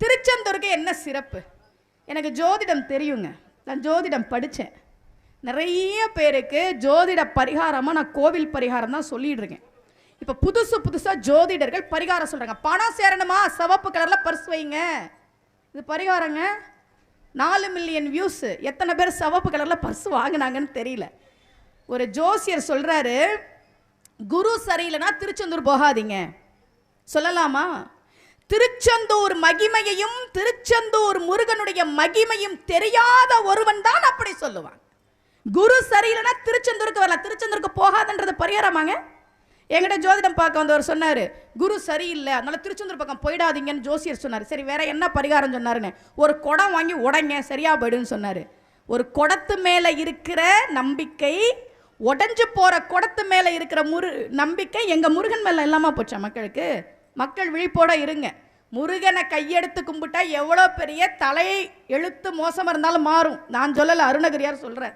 திருச்செந்தூருக்கு என்ன சிறப்பு? எனக்கு ஜோதிடம் தெரியுங்க, நான் ஜோதிடம் படித்தேன். நிறைய பேருக்கு ஜோதிட பரிகாரமாக நான் கோவில் பரிகாரம் தான் சொல்லிடுறேன். இப்போ புதுசாக ஜோதிடர்கள் பரிகாரம் சொல்கிறாங்க. பணம் சேரணுமா, சிவப்பு கலரில் பர்ஸ் வைங்க, இது பரிகாரங்க. 4 மில்லியன் வியூஸ். எத்தனை பேர் சிவப்பு கலரில் பர்ஸ் வாங்கினாங்கன்னு தெரியல. ஒரு ஜோசியர் சொல்கிறாரு, குரு சரியில்லைன்னா திருச்செந்தூர் போகாதீங்க. சொல்லலாமா? திருச்செந்தூர் மகிமையையும் திருச்செந்தூர் முருகனுடைய மகிமையும் தெரியாத ஒருவன் தான் அப்படி சொல்லுவான். குரு சரியில்லைன்னா திருச்செந்தூருக்கு வரலாம், திருச்செந்தூருக்கு போகாதன்றது பரிகாரமாங்க? என்கிட்ட ஜோதிடம் பார்க்க வந்தவர் சொன்னார், குரு சரியில்லை அதனால திருச்செந்தூர் பக்கம் போயிடாதீங்கன்னு ஜோசியர் சொன்னார். சரி, வேற என்ன பரிகாரம் சொன்னாருன்னு, ஒரு குடம் வாங்கி உடைங்க சரியா போயிடுன்னு சொன்னார். ஒரு குடத்து மேலே இருக்கிற நம்பிக்கை, உடஞ்சு போகிற குடத்து மேலே இருக்கிற நம்பிக்கை எங்கள் முருகன் மேலே இல்லாமல் போச்சா மக்களுக்கு? மக்கள் விழிப்போட இருங்க. முருகனை கையெடுத்து கும்பிட்டா எவ்வளோ பெரிய தலை எழுத்து மோசமாக இருந்தாலும் மாறும். நான் சொல்லலை, அருணகிரியார் சொல்கிறேன்.